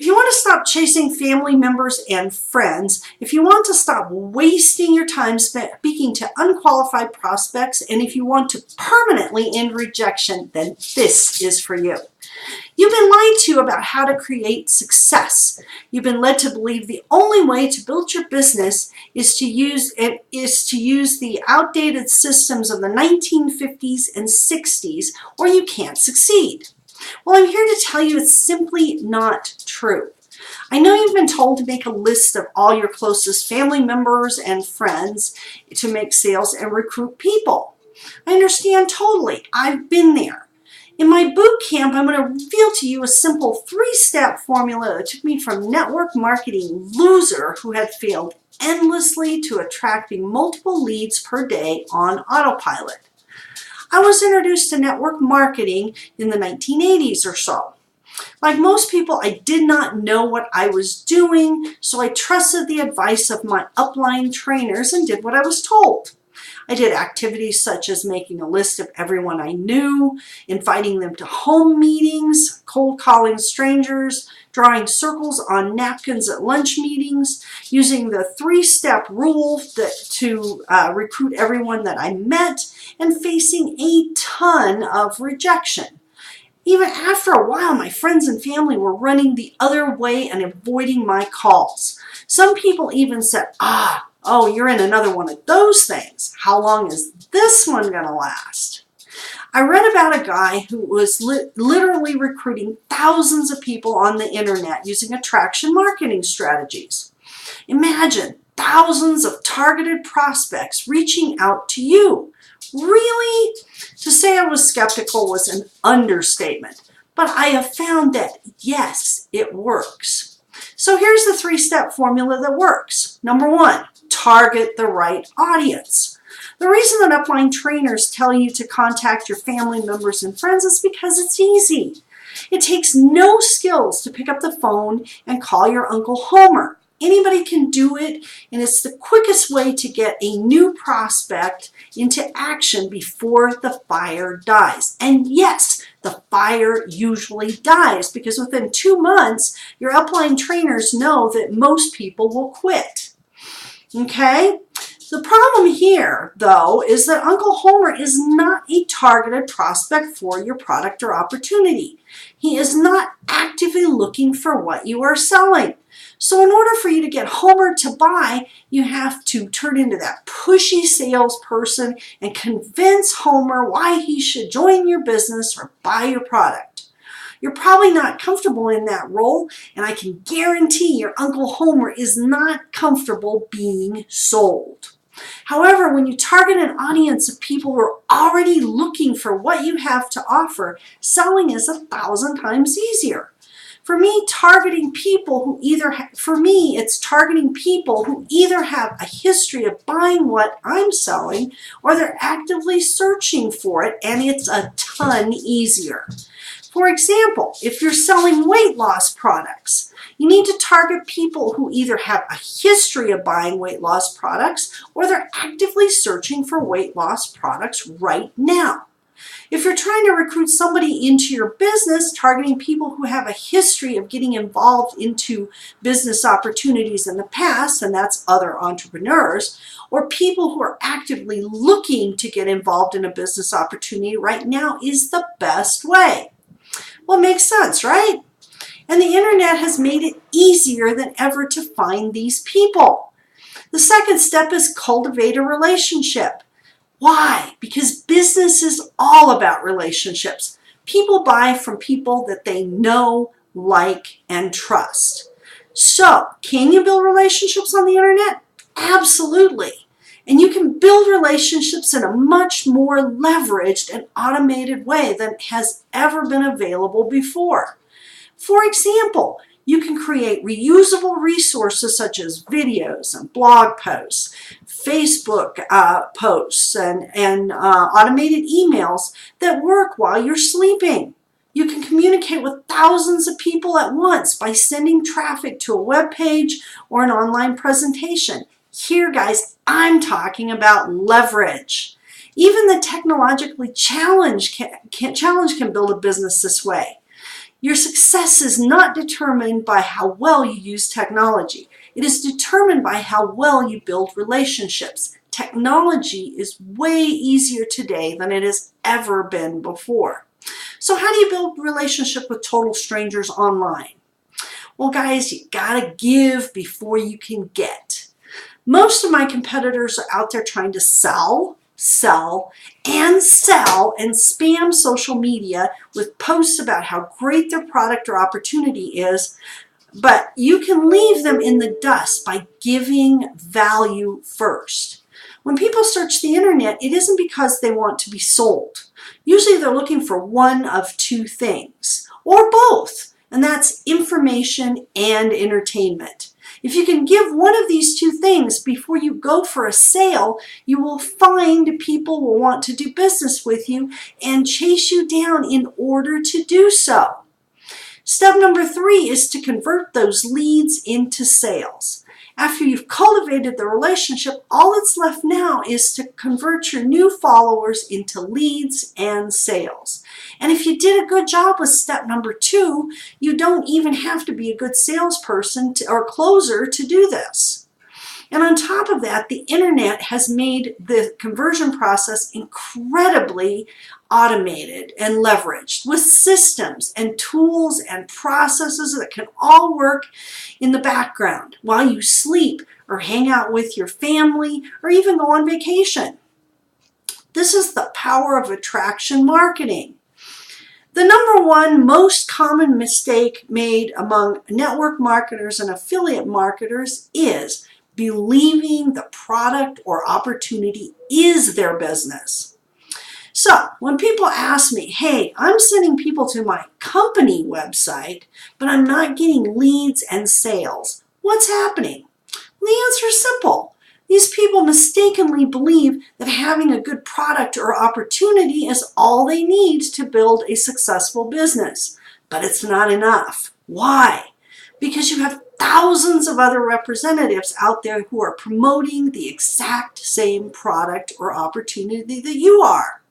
If you want to stop chasing family members and friends, if you want to stop wasting your time speaking to unqualified prospects, and if you want to permanently end rejection, then this is for you. You've been lied to about how to create success. You've been led to believe the only way to build your business is to use the outdated systems of the 1950s and 60s, or you can't succeed. Well, I'm here to tell you it's simply not true. I know you've been told to make a list of all your closest family members and friends to make sales and recruit people. I understand totally. I've been there. In my boot camp, I'm going to reveal to you a simple 3-step formula that took me from network marketing loser who had failed endlessly to attracting multiple leads per day on autopilot. I was introduced to network marketing in the 1980s or so. Like most people, I did not know what I was doing, so I trusted the advice of my upline trainers and did what I was told. I did activities such as making a list of everyone I knew, inviting them to home meetings, cold calling strangers, drawing circles on napkins at lunch meetings, using the 3-step rule to recruit everyone that I met, and facing a ton of rejection. Even after a while, my friends and family were running the other way and avoiding my calls. Some people even said, oh, you're in another one of those things. How long is this one going to last? I read about a guy who was literally recruiting thousands of people on the internet using attraction marketing strategies. Imagine thousands of targeted prospects reaching out to you. Really? To say I was skeptical was an understatement, but I have found that, yes, it works. So here's the 3-step formula that works. Number 1, target the right audience. The reason that upline trainers tell you to contact your family members and friends is because it's easy. It takes no skills to pick up the phone and call your Uncle Homer. Anybody can do it, and it's the quickest way to get a new prospect into action before the fire dies. And yes, the fire usually dies because within 2 months, your upline trainers know that most people will quit. Okay? The problem here, though, is that Uncle Homer is not a targeted prospect for your product or opportunity. He is not actively looking for what you are selling. So in order for you to get Homer to buy, you have to turn into that pushy salesperson and convince Homer why he should join your business or buy your product. You're probably not comfortable in that role, and I can guarantee your Uncle Homer is not comfortable being sold. However, when you target an audience of people who are already looking for what you have to offer, selling is 1,000 times easier. For me, it's targeting people who either have a history of buying what I'm selling, or they're actively searching for it, and it's a ton easier. For example, if you're selling weight loss products, you need to target people who either have a history of buying weight loss products, or they're actively searching for weight loss products right now. If you're trying to recruit somebody into your business, targeting people who have a history of getting involved into business opportunities in the past, and that's other entrepreneurs, or people who are actively looking to get involved in a business opportunity right now is the best way. Well, it makes sense, right? And the internet has made it easier than ever to find these people. The second step is cultivate a relationship. Why? Because business is all about relationships. People buy from people that they know, like, and trust. So, can you build relationships on the internet? Absolutely. And you can build relationships in a much more leveraged and automated way than has ever been available before. For example, you can create reusable resources such as videos and blog posts, Facebook posts, and automated emails that work while you're sleeping. You can communicate with thousands of people at once by sending traffic to a web page or an online presentation. Here, guys, I'm talking about leverage. Even the technologically challenged can build a business this way. Your success is not determined by how well you use technology. It is determined by how well you build relationships. Technology is way easier today than it has ever been before. So how do you build a relationship with total strangers online? Well, guys, you gotta give before you can get. Most of my competitors are out there trying to sell, and spam social media with posts about how great their product or opportunity is, but you can leave them in the dust by giving value first. When people search the internet, it isn't because they want to be sold. Usually they're looking for one of two things, or both, and that's information and entertainment. If you can give one of these two things before you go for a sale, you will find people will want to do business with you and chase you down in order to do so. Step number 3 is to convert those leads into sales. After you've cultivated the relationship, all that's left now is to convert your new followers into leads and sales. And if you did a good job with step number 2, you don't even have to be a good salesperson or closer to do this. And on top of that, the internet has made the conversion process incredibly automated and leveraged with systems and tools and processes that can all work in the background while you sleep or hang out with your family or even go on vacation. This is the power of attraction marketing. The number one most common mistake made among network marketers and affiliate marketers is believing the product or opportunity is their business. So when people ask me, hey, I'm sending people to my company website, but I'm not getting leads and sales, what's happening? Well, the answer is simple. These people mistakenly believe that having a good product or opportunity is all they need to build a successful business. But it's not enough. Why? Because you have thousands of other representatives out there who are promoting the exact same product or opportunity that you are.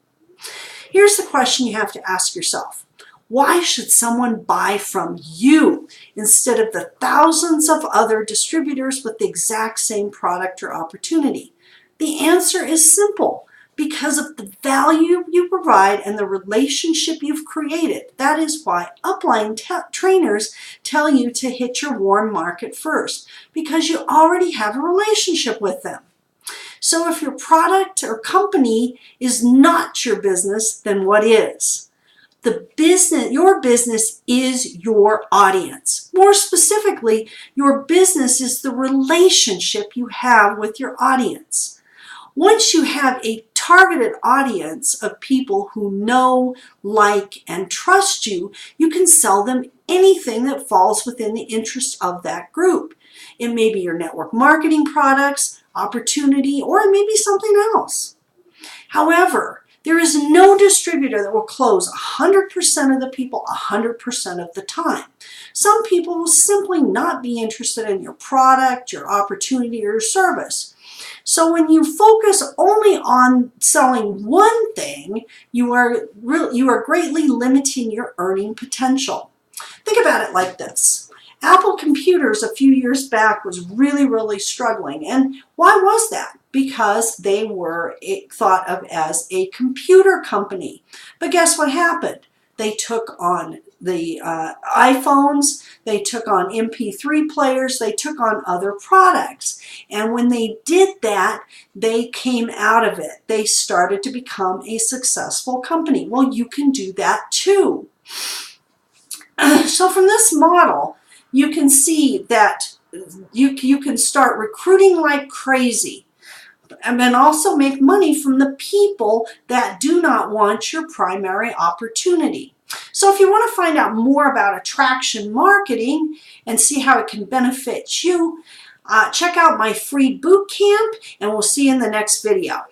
Here's the question you have to ask yourself. Why should someone buy from you instead of the thousands of other distributors with the exact same product or opportunity? The answer is simple. Because of the value you provide and the relationship you've created. That is why upline trainers tell you to hit your warm market first, because you already have a relationship with them. So if your product or company is not your business, then what is? Your business is your audience. More specifically, your business is the relationship you have with your audience. Once you have a targeted audience of people who know, like, and trust you, you can sell them anything that falls within the interest of that group. It may be your network marketing products, opportunity, or it may be something else. However, there is no distributor that will close 100% of the people 100% of the time. Some people will simply not be interested in your product, your opportunity, or your service. So when you focus only on selling one thing, you are greatly limiting your earning potential. Think about it like this. Apple Computers a few years back was really struggling. And why was that? Because they were thought of as a computer company. But guess what happened? They took on the iPhones, they took on MP3 players, they took on other products. And when they did that, they came out of it. They started to become a successful company. Well, you can do that too. So from this model, you can see that you can start recruiting like crazy. And then also make money from the people that do not want your primary opportunity. So if you want to find out more about attraction marketing and see how it can benefit you, check out my free boot camp, and we'll see you in the next video.